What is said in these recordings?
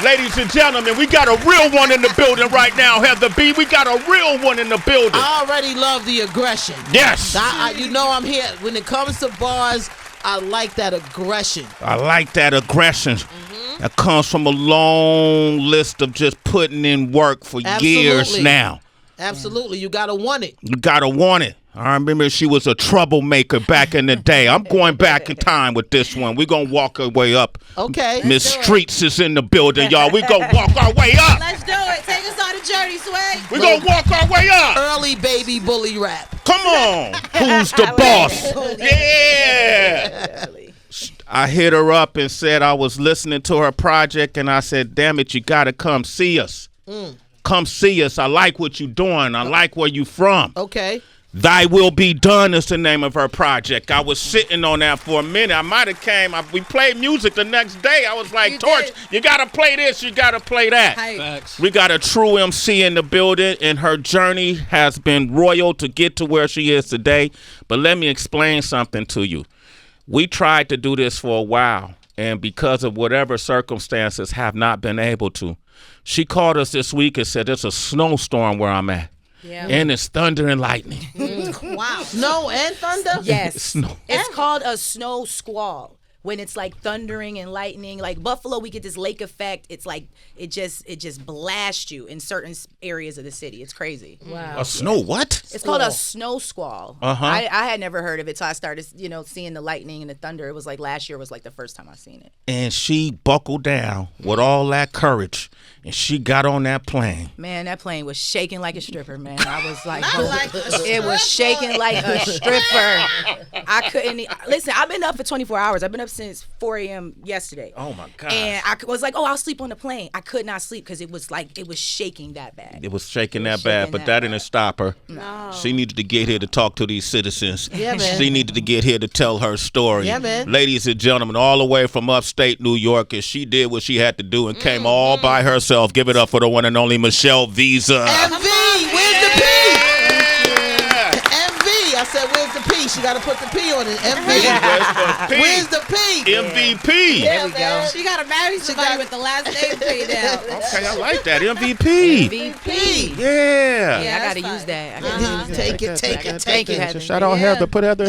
Ladies and gentlemen, we got a real one in the building right now, Heather B. We got a real one in the building. I already love the aggression. Yes. You know I'm here. When it comes to bars, I like that aggression. I like that aggression. That comes from a long list of just putting in work for years now. Absolutely. You got to want it. You got to want it. I remember she was a troublemaker back in the day. I'm going back in time with this one. We're going to walk our way up. Okay. Miss Streets is in the building, y'all. We're going to walk our way up. Let's do it. Take us on the journey, Sway. We're going to walk our way up. Early baby bully rap. Come on. Who's the boss? Yeah. I hit her up and said I was listening to her project, and I said, damn it, you got to come see us. Come see us. I like what you're doing. I like where you from. Okay. Thy Will Be Done is the name of her project. I was sitting on that for a minute. I might have came. We played music the next day. I was like, Torch, you got to play this. You got to play that. Facts. We got a true MC in the building, and her journey has been royal to get to where she is today. But let me explain something to you. We tried to do this for a while, and because of whatever circumstances have not been able to. She called us this week and said, there's a snowstorm where I'm at. Yeah. And it's thunder and lightning. Wow. Snow and thunder? Yes. It's called a snow squall. When it's like thundering and lightning, like Buffalo, we get this lake effect. It's like it just blasts you in certain areas of the city. It's crazy. Wow. A snow what? It's called a snow squall. I had never heard of it, so I started, seeing the lightning and the thunder. It was like last year was like the first time I seen it. And she buckled down with all that courage, and she got on that plane. Man, that plane was shaking like a stripper, man. I was like, it was shaking like a stripper. I couldn't listen. I've been up for 24 hours. I've been up since 4 a.m. yesterday. Oh my God. And I was like, I'll sleep on the plane. I could not sleep because it was shaking that bad. It was shaking that bad, but that didn't stop her. No. She needed to get here to talk to these citizens. Yeah, man. She needed to get here to tell her story. Yeah, man. Ladies and gentlemen, all the way from upstate New York, and she did what she had to do and came all by herself. Give it up for the one and only Michelle Visa. MV, where's the P? MV, I said, where's the P? She got to put the P on it. MV. Where's the P? MVP. There we go. She got to marry somebody with the last name P now. Okay, I like that. MVP. MVP. Yeah. Yeah, I got to use that. Take it. Shout out Heather. Put Heather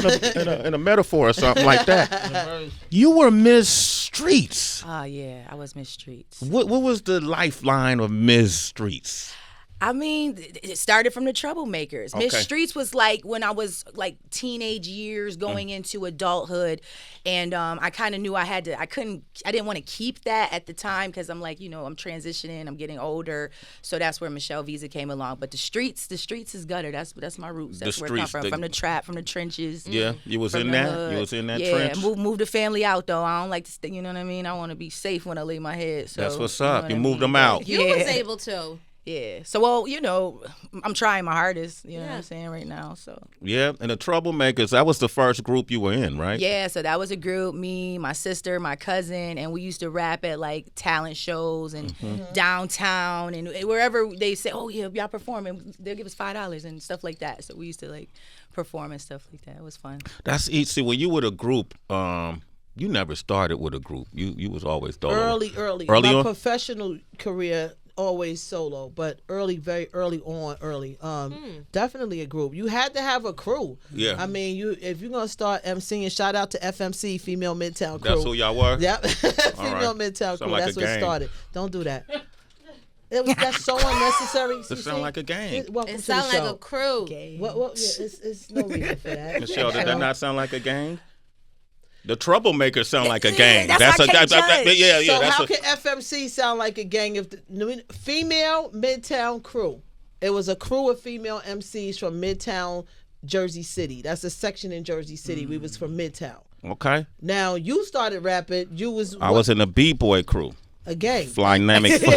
in a metaphor or something like that. You were Miss Streets. Oh, yeah. I was Miss Streets. What was the lifeline of Miss Streets? I mean, it started from the troublemakers. Miss Streets was like when I was like teenage years going into adulthood. And I kind of knew I didn't want to keep that at the time because I'm like, I'm transitioning, I'm getting older. So that's where Michelle Visa came along. But the streets is gutter. That's my roots. That's where it comes from the trap, from the trenches. Yeah, you was in that? Hood. You was in that trench? Yeah, moved the family out though. I don't like to stay, you know what I mean? I want to be safe when I lay my head. So that's what's up. You moved them out. You was able to. Yeah. So, well, I'm trying my hardest, you know what I'm saying, right now. So. Yeah. And the Troublemakers, that was the first group you were in, right? Yeah. So that was a group, me, my sister, my cousin, and we used to rap at like talent shows and downtown and wherever they say, oh, yeah, y'all performing, they'll give us $5 and stuff like that. So we used to like perform and stuff like that. It was fun. That's easy. When you were a group, you never started with a group. You was always solo. Early. My professional career, always solo, but very early on. Definitely a group. You had to have a crew. Yeah. I mean, if you're gonna start emceeing, shout out to FMC, Female Midtown Crew. That's who y'all were. Yep. Female Midtown Crew. Like that's what started. Don't do that. That's so unnecessary. It sound like a gang. It sound like a crew. What? Yeah, it's no reason for that. Michelle, did that not sound like a gang? The Troublemakers sound like a gang. Yeah, So how can FMC sound like a gang if the Female Midtown Crew? It was a crew of female MCs from Midtown, Jersey City. That's a section in Jersey City. We was from Midtown. Okay. Now you started rapping. I was in a B-boy crew. A gang. Flynamic. There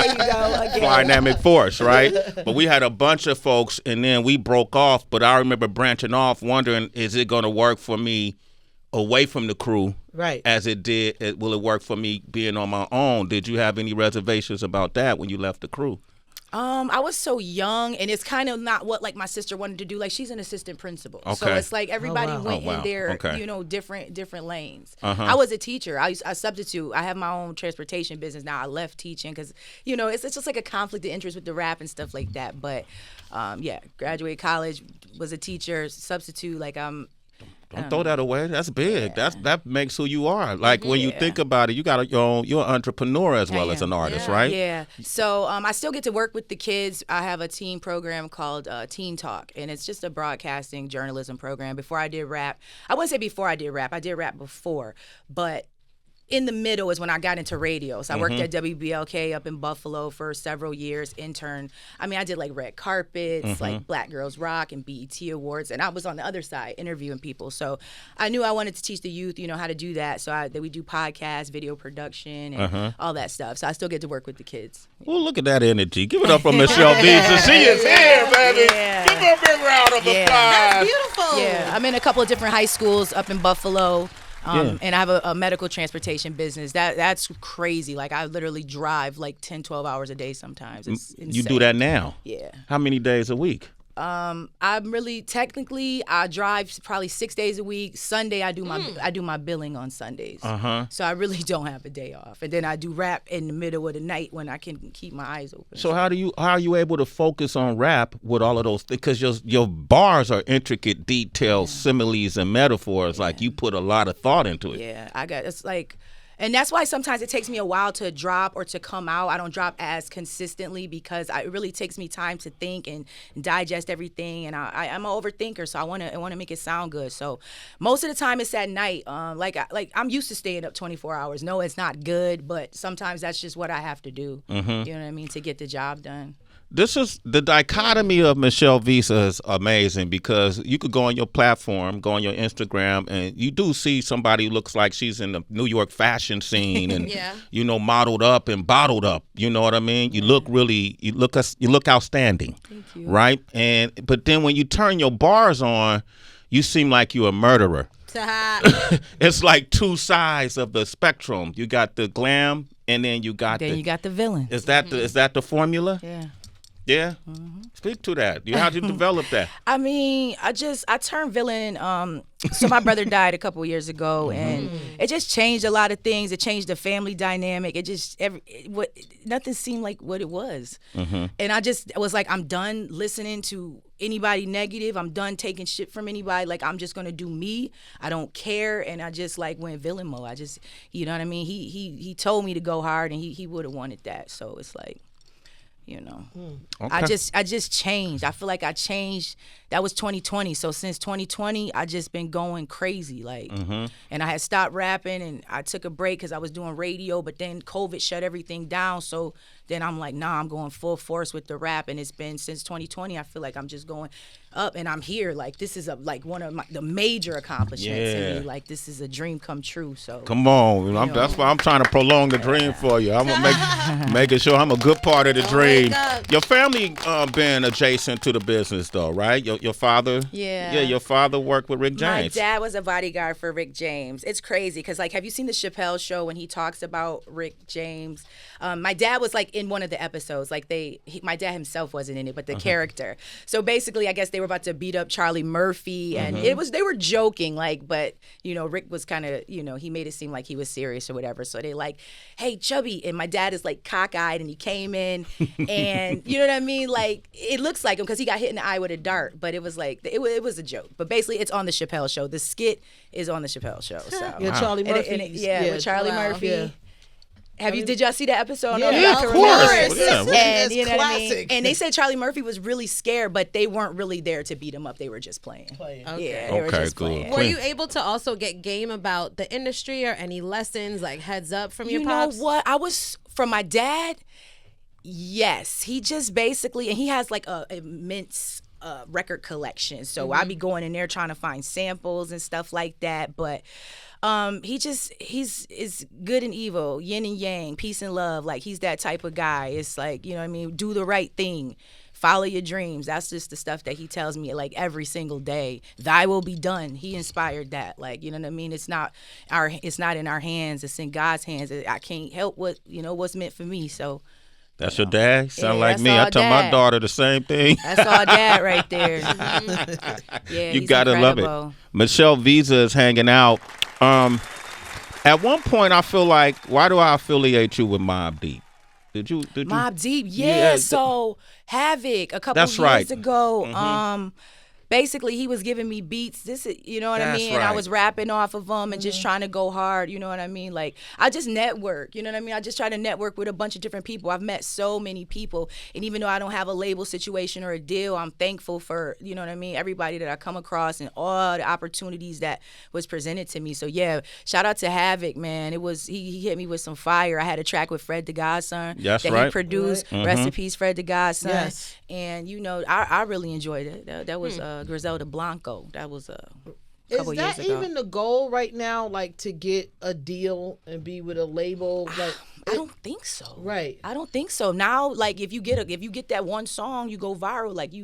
you go. Again. Flynamic Force, right? But we had a bunch of folks, and then we broke off. But I remember branching off, wondering, is it going to work for me away from the crew? Right. As it did, will it work for me being on my own? Did you have any reservations about that when you left the crew? I was so young, and it's kind of not what like my sister wanted to do. Like she's an assistant principal, so it's like everybody went in their different lanes. I was a teacher. I substitute. I have my own transportation business now. I left teaching because it's just like a conflict of interest with the rap and stuff like that. But graduated college, was a teacher, substitute. Like Don't throw that away. That's big. Yeah. That makes who you are. Like when you think about it, you're an entrepreneur as well as an artist, right? Yeah. So I still get to work with the kids. I have a teen program called Teen Talk, and it's just a broadcasting journalism program. Before I did rap, I wouldn't say before I did rap before, but in the middle is when I got into radio. So I worked at WBLK up in Buffalo for several years, intern. I mean, I did like red carpets, like Black Girls Rock and BET Awards. And I was on the other side interviewing people. So I knew I wanted to teach the youth, how to do that. So we do podcasts, video production, and all that stuff. So I still get to work with the kids. Well, look at that energy. Give it up for Michelle Visa. She is here, baby. Yeah. Give her a big round of applause. That's beautiful. Yeah, I'm in a couple of different high schools up in Buffalo. And I have a medical transportation business. That's crazy. Like I literally drive like 10, 12 hours a day sometimes. It's insane. You do that now? Yeah. How many days a week? I'm really technically I drive probably 6 days a week. Sunday I do my billing on Sundays. So I really don't have a day off. And then I do rap in the middle of the night when I can keep my eyes open. So how are you able to focus on rap with all of those things? Because your bars are intricate, detailed similes and metaphors. Like you put a lot of thought into it. Yeah, it's like. And that's why sometimes it takes me a while to drop or to come out. I don't drop as consistently because it really takes me time to think and digest everything. And I'm an overthinker, so I want to make it sound good. So most of the time it's at night. Like I'm used to staying up 24 hours. No, it's not good, but sometimes that's just what I have to do. You know what I mean, to get the job done. This is the dichotomy of Michelle Visa is amazing because you could go on your platform, go on your Instagram, and you do see somebody who looks like she's in the New York fashion scene and modeled up and bottled up. You know what I mean? You look you look outstanding. Thank you. Right? But then when you turn your bars on, you seem like you're a murderer. It's like two sides of the spectrum. You got the glam, and then you got the villain. Is that the formula? Yeah. Yeah? Speak to that. How'd you develop that? I mean, I turned villain. So my brother died a couple years ago, and it just changed a lot of things. It changed the family dynamic. It just nothing seemed like what it was. And I was like, I'm done listening to anybody negative. I'm done taking shit from anybody. Like I'm just gonna do me. I don't care. And I just like went villain mode. You know what I mean? He told me to go hard, and he would have wanted that. So it's like. Okay. I just changed. I feel like I changed. That was 2020. So since 2020, I just been going crazy. Like, and I had stopped rapping, and I took a break because I was doing radio. But then COVID shut everything down. So then I'm like, nah, I'm going full force with the rap, and it's been since 2020. I feel like I'm just going up, and I'm here. Like this is one of the major accomplishments to me. Like this is a dream come true. So come on, that's why I'm trying to prolong the dream for you. I'm gonna making sure I'm a good part of the dream. Your family been adjacent to the business though, right? Your father. Yeah. Your father worked with Rick James. My dad was a bodyguard for Rick James. It's crazy because have you seen the Chappelle Show when he talks about Rick James? My dad was like in one of the episodes. Like my dad himself wasn't in it, but the character. So basically, I guess they were about to beat up Charlie Murphy, and they were joking, but Rick was kind of he made it seem like he was serious or whatever. So they like, hey Chubby, and my dad is like cockeyed, and he came in, and you know what I mean? Like it looks like him because he got hit in the eye with a dart, but it was like it was a joke. But basically, it's on the Chappelle Show. The skit is on the Chappelle Show. So Charlie Murphy. With Charlie Murphy. Yeah. Did y'all see that episode? Yeah, of course. And you know what I mean? And they said Charlie Murphy was really scared, but they weren't really there to beat him up. They were just playing. Okay. Yeah, they were just playing. Were you able to also get game about the industry or any lessons, like heads up from your pops? You know what? I was, from my dad, yes. He just basically, and he has like a immense record collection. So I be going in there trying to find samples and stuff like that. But he's good and evil, yin and yang, peace and love. Like he's that type of guy. It's like, you know what I mean? Do the right thing. Follow your dreams. That's just the stuff that he tells me like every single day. Thy will be done. He inspired that. Like, you know what I mean? It's not in our hands. It's in God's hands. I can't help what's meant for me. So, That's your dad? Sound Yeah, like that's me. I all tell my dad. daughter the same thing. That's all dad right there. Yeah, You he's gotta love incredible. it. Michelle Visa is hanging out. At one point, I feel like, why do I affiliate you with Mobb Deep? Did you? Mobb Deep, yeah. So Havoc a couple years ago. Basically, he was giving me beats. This is, you know what I mean? And I was rapping off of them and just trying to go hard. You know what I mean? Like, I just network. You know what I mean? I just try to network with a bunch of different people. I've met so many people. And even though I don't have a label situation or a deal, I'm thankful for, you know what I mean, everybody that I come across and all the opportunities that was presented to me. So, yeah, shout out to Havoc, man. It was, he hit me with some fire. I had a track with Fred the Godson that he produced. Rest in peace, Fred the Godson. Yes. And, you know, I really enjoyed it. That was Griselda Blanco. That was a couple years ago. Is that even the goal right now, like to get a deal and be with a label? Like, I don't think so. Right. I don't think so. Now, like if you get that one song, you go viral, like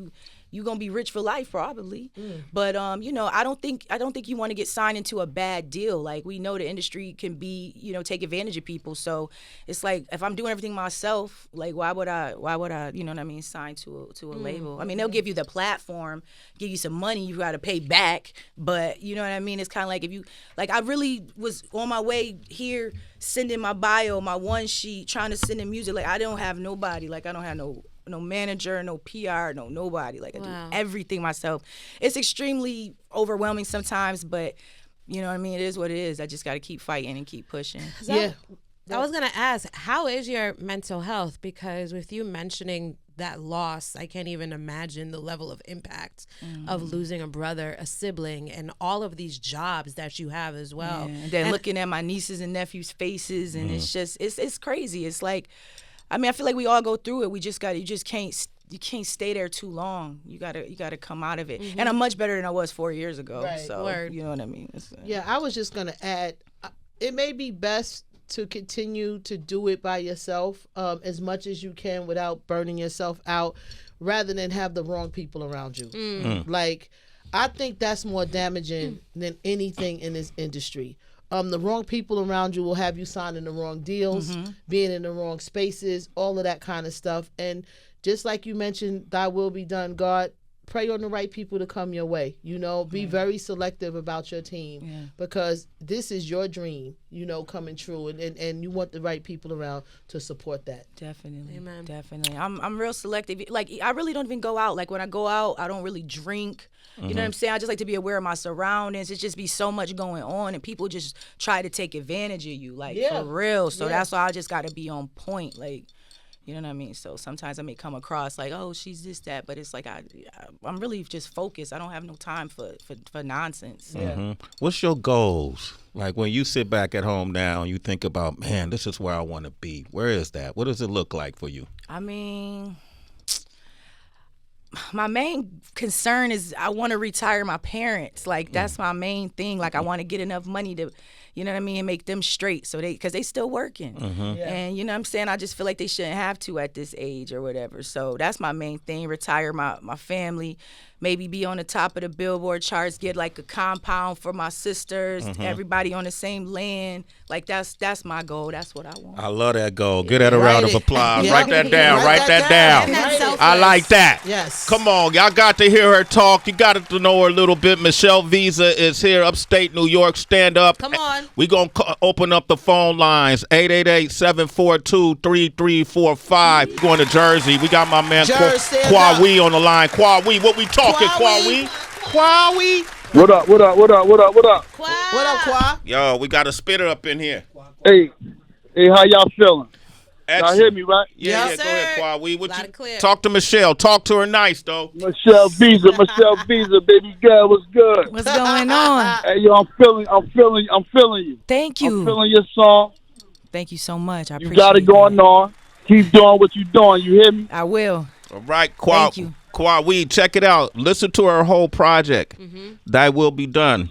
you're gonna be rich for life probably. But you know, I don't think you want to get signed into a bad deal. Like we know the industry can be, you know, take advantage of people. So it's like if I'm doing everything myself, like why would I, you know what I mean, sign to a label? I mean, they'll give you the platform, give you some money, you gotta pay back. But you know what I mean? It's kinda like if you I really was on my way here sending my bio, my one sheet, trying to send in music. Like I don't have nobody, like I don't have no manager, no PR, nobody. Like I do everything myself. It's extremely overwhelming sometimes, but you know what I mean? It is what it is. I just got to keep fighting and keep pushing. Yeah. I was going to ask, how is your mental health? Because with you mentioning that loss, I can't even imagine the level of impact of losing a brother, a sibling, and all of these jobs that you have as well. Yeah. And then looking at my nieces and nephews' faces, and it's just, it's crazy. It's like, I mean, I feel like we all go through it. You can't stay there too long. You gotta come out of it. And I'm much better than I was 4 years ago. Right. So you know what I mean. Yeah, I was just gonna add, it may be best to continue to do it by yourself as much as you can without burning yourself out, rather than have the wrong people around you. Like, I think that's more damaging than anything in this industry. The wrong people around you will have you signing the wrong deals, being in the wrong spaces, all of that kind of stuff. And just like you mentioned, thy will be done, God, pray on the right people to come your way. You know, be very selective about your team because this is your dream, you know, coming true. And you want the right people around to support that. Definitely. Amen. Definitely. I'm real selective. Like, I really don't even go out. Like, when I go out, I don't really drink. You know what I'm saying? I just like to be aware of my surroundings. It's just be so much going on, and people just try to take advantage of you, like, for real. So that's why I just got to be on point, like, you know what I mean? So sometimes I may come across like, oh, she's this, that, but it's like I'm really just focused. I don't have no time for nonsense. What's your goals? Like when you sit back at home now and you think about, man, this is where I want to be. Where is that? What does it look like for you? I mean, my main concern is I want to retire my parents. Like, that's my main thing. Like, I want to get enough money to, you know what I mean, and make them straight, so because they still working. And you know what I'm saying, I just feel like they shouldn't have to at this age or whatever. So that's my main thing, retire my family, maybe be on the top of the Billboard charts, get like a compound for my sisters, everybody on the same land. Like, that's my goal. That's what I want. I love that goal. Get that a round of applause. Yeah. Write that down. Write that down. I like that. Yes. Come on. Y'all got to hear her talk. You got to know her a little bit. Michelle Visa is here, upstate New York. Stand up. Come on. We're going to open up the phone lines, 888-742-3345. Going to Jersey. We got my man Kwawi on the line. Kwawi, what we talking, Kwawi? Kwawi? What up? What up, Kwa? Yo, we got a spitter up in here. Hey, how y'all feeling? Excellent. Y'all hear me, right? Yeah, Yes, go ahead, sir. Kwawi. Loud and clear. Talk to Michelle. Talk to her nice, though. Michelle Visa, baby girl, what's good? What's going on? Hey, yo, I'm feeling you. Thank you. I'm feeling your song. Thank you so much. I You appreciate got it going on. Keep doing what you're doing. You hear me? I will. All right, Thank you. Kwawi, check it out. Listen to her whole project. Thy Will Be Done.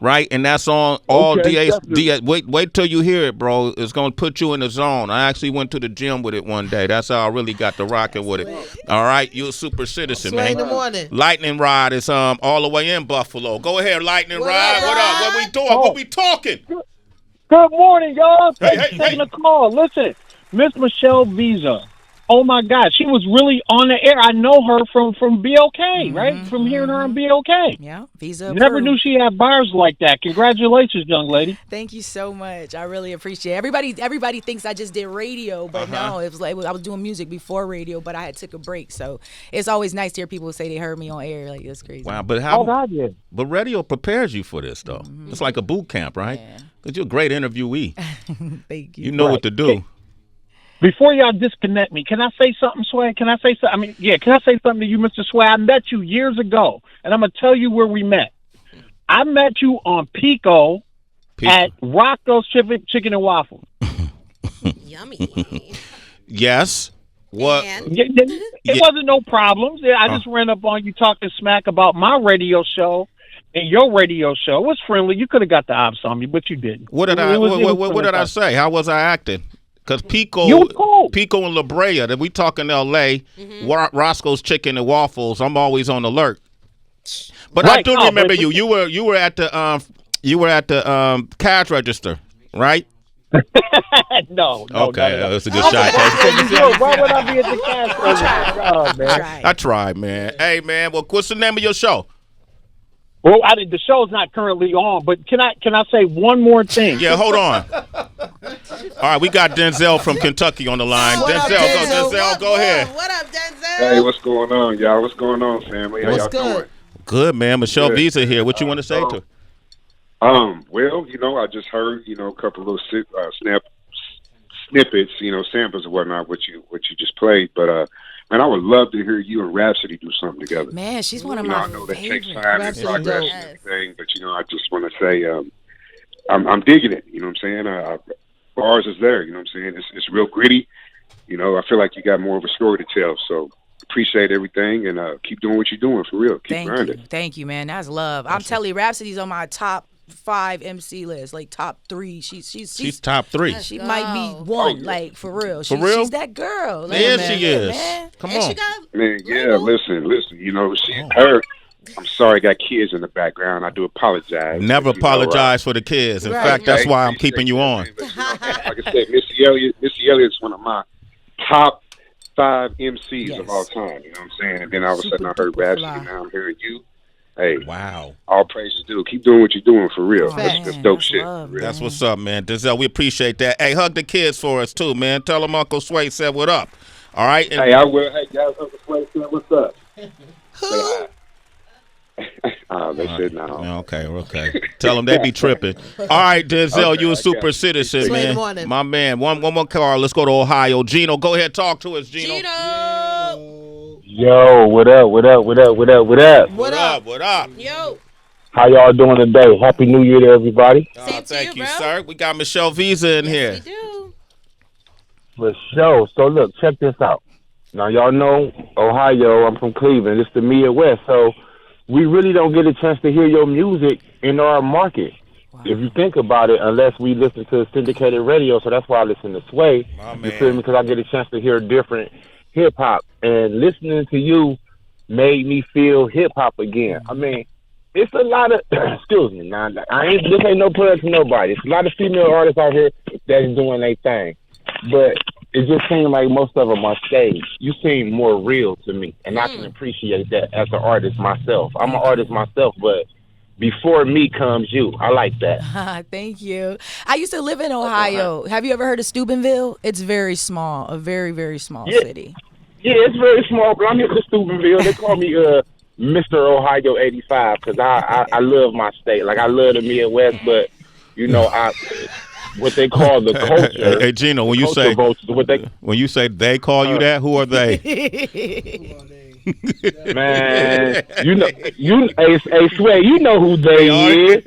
Right? And that's on all Okay, DAs. Wait till you hear it, bro. It's going to put you in the zone. I actually went to the gym with it one day. That's how I really got to rocking with it. All right? You're a super citizen, Sway man. in the morning. Lightning Rod is all the way in Buffalo. Go ahead, Lightning What Rod. up, What up? What we doing? Oh. What we talking? Good morning, y'all. Hey, Thanks for taking the call. Listen, Miss Michelle Visa, Oh my God, she was really on the air. I know her from BOK, right? From hearing her on BOK. Yeah, visa Never approved. knew she had bars like that. Congratulations, young lady. Thank you so much. I really appreciate it. Everybody thinks I just did radio, but no, it was like I was doing music before radio, but I had took a break. So it's always nice to hear people say they heard me on air. Like, that's crazy. Wow, but how? Oh God, yeah. But radio prepares you for this, though. It's like a boot camp, right? Because you're a great interviewee. Thank you. You know what to do. Before y'all disconnect me, can I say something, Sway? Can I say something? Can I say something to you, Mr. Sway? I met you years ago, and I'm going to tell you where we met. I met you on Pico. At Rocco's Chicken and Waffles. Yummy. Yes. What? It wasn't no problems. I just ran up on you talking smack about my radio show and your radio show. It was friendly. You could have got the ops on me, but you didn't. What did I say? How was I acting? Because Pico and La Brea, that we talk in L.A., Roscoe's Chicken and Waffles, I'm always on alert. But right. I do remember you. You were at the cash register, right? No. Okay, no. That's a good shot. Why would I be at the cash register? Oh, man. I tried, man. Hey, man. Well, what's the name of your show? Well, the show's not currently on, but can I say one more thing? Yeah, hold on. All right, we got Denzel from Kentucky on the line. Denzel, go ahead. What up, Denzel? Hey, what's going on, y'all? What's going on, family? How y'all doing? Good, man. Michelle Visa here. What you want to say to her? Well, I just heard, a couple of little snippets, samples and whatnot, what you just played, but man, I would love to hear you and Rhapsody do something together. Man, she's one of my I know favorites. that takes time and progress and everything, but I just want to say I'm digging it. You know what I'm saying? Bars is there. You know what I'm saying? It's real gritty. I feel like you got more of a story to tell. So appreciate everything and keep doing what you're doing for real. Keep grinding. Thank you, man. That's love. I'm telling you, Rhapsody's on my top 5 MC list, like top 3. She's top 3. She might be 1, like for real. For real? She's that girl. Like, yeah, she is. Man. Come on, man. Yeah, listen. Her. I'm sorry, I got kids in the background. I do apologize. Never apologize for the kids. In fact, that's why I'm keeping you on. Like I said, Missy Elliott's one of my top 5 MCs of all time. You know what I'm saying? And then all of a sudden I heard Rhapsody. Now I'm hearing you. Hey, wow! All praises due. Keep doing what you're doing for real. That's dope shit. That's what's up, man. Denzel, we appreciate that. Hey, hug the kids for us too, man. Tell them Uncle Sway said what up. All right. And hey, I will. Hey, guys, Uncle Sway said what's up. Who? They said no. Okay. Tell them they be tripping. All right, Denzel, you a super citizen, man. My man. One more car. Let's go to Ohio. Gino, go ahead, talk to us, Gino. Yo, what up? Yo. How y'all doing today? Happy New Year to everybody. Thank you, sir. We got Michelle Visa in here. We do. For sure. So look, check this out. Now y'all know Ohio. I'm from Cleveland. It's the Midwest. So we really don't get a chance to hear your music in our market. Wow. If you think about it, unless we listen to syndicated radio. So that's why I listen to Sway. You feel me? Because I get a chance to hear different hip hop, and listening to you made me feel hip hop again. I mean, it's a lot of excuse me, now this ain't no plug to nobody. It's a lot of female artists out here that's doing their thing, but it just seemed like most of them on stage. You seem more real to me, and I can appreciate that as an artist myself. I'm an artist myself, but before me comes you. I like that. Thank you. I used to live in Ohio. Have you ever heard of Steubenville? It's very small, a very, very small city. Yeah, it's very small, but I'm here from Steubenville. They call me Mr. Ohio 85 because I love my state. Like, I love the Midwest, but, what they call the culture. Hey Gino, when you say they call you that, who are they? Man, hey Sway, you know who they is.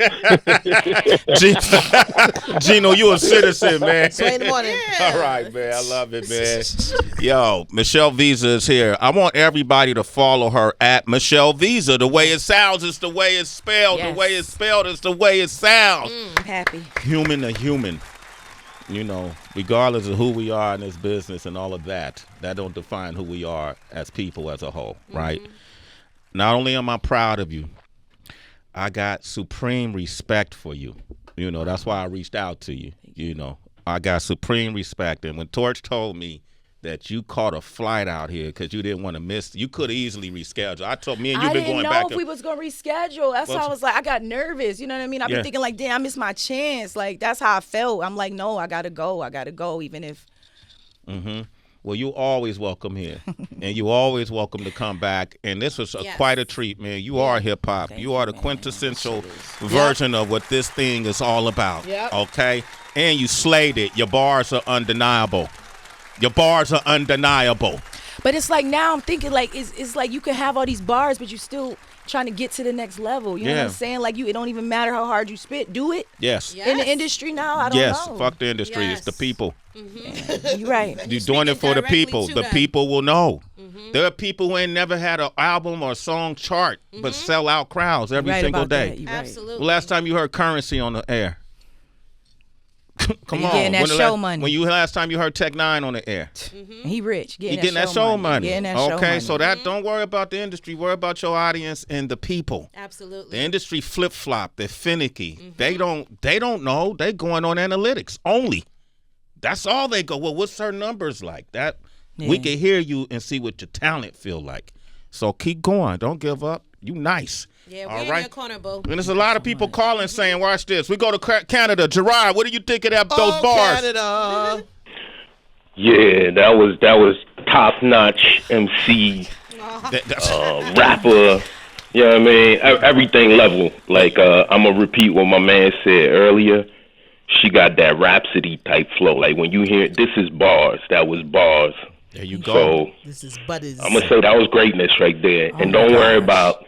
Gino, you a citizen, man. Sway in the morning. All right, man. I love it, man. Yo, Michelle Visa is here. I want everybody to follow her at Michelle Visa. The way it sounds is the way it's spelled. Yes. The way it's spelled is the way it sounds. Happy. Human to human. Regardless of who we are in this business and all of that don't define who we are as people as a whole, right? Not only am I proud of you, I got supreme respect for you. That's why I reached out to you. I got supreme respect. And when Torch told me that you caught a flight out here because you didn't want to miss. You could have easily rescheduled. I told me and you been going back. I didn't know if we was gonna reschedule. That's why I was like, I got nervous. You know what I mean? I've been thinking like, damn, I missed my chance. Like that's how I felt. I'm like, no, I gotta go, even if. Well, you always welcome here, and you always welcome to come back. And this was quite a treat, man. You are hip hop. You are the quintessential version of what this thing is all about. Okay, and you slayed it. Your bars are undeniable. But it's like now I'm thinking like it's like you can have all these bars, but you still trying to get to the next level. You know what I'm saying? Like it don't even matter how hard you spit. Do it. Yes. In the industry now, I don't know. Fuck the industry. It's the people. You're right. You're doing it for the people. The people will know. There are people who ain't never had an album or a song chart, but sell out crowds every single day. Right. Absolutely. Well, last time you heard Currency on the air? Come on. Getting that show money. When last time you heard Tech 9 on the air? He rich. Getting that show money. Getting that show money. So that don't worry about the industry. Worry about your audience and the people. Absolutely. The industry flip flop. They're finicky. They don't know. They going on analytics only. That's all they go. Well, what's her numbers like? That we can hear you and see what your talent feel like. So keep going. Don't give up. You nice. Yeah, we're in your corner, boo. And there's a lot of people calling saying, watch this. We go to Canada. Gerard, what do you think of those bars? Canada. Yeah, that was top-notch MC, rapper. You know what I mean? Everything level. Like, I'm going to repeat what my man said earlier. She got that Rhapsody type flow. Like, when you hear, this is bars. That was bars. There you go. So, this is Butters. I'm going to say that was greatness right there. And don't worry about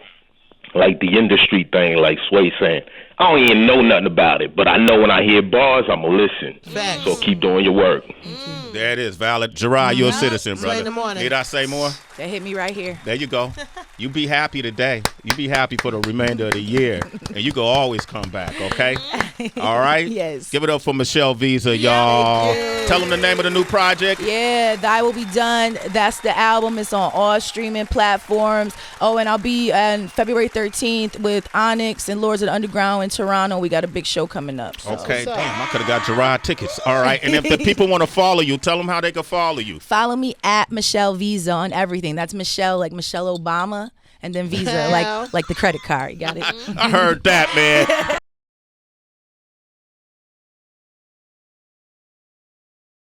like the industry thing, like Sway saying. I don't even know nothing about it, but I know when I hear bars, I'm going to listen. Facts. So keep doing your work. There it is, valid. Gerard, you're a citizen, brother. In the morning. Need I say more? That hit me right here. There you go. You be happy today. You be happy for the remainder of the year. And you can always come back, okay? All right? Yes. Give it up for Michelle Visa, y'all. Tell them the name of the new project. Yeah, Thy Will Be Done. That's the album. It's on all streaming platforms. Oh, and I'll be on February 13th with Onyx and Lords of the Underground in Toronto. We got a big show coming up. So. Okay, damn, I could have got Gerard tickets. All right, and if the people want to follow you, tell them how they can follow you. Follow me at Michelle Visa on everything. That's Michelle, like Michelle Obama, and then Visa, like the credit card. You got it? I heard that, man.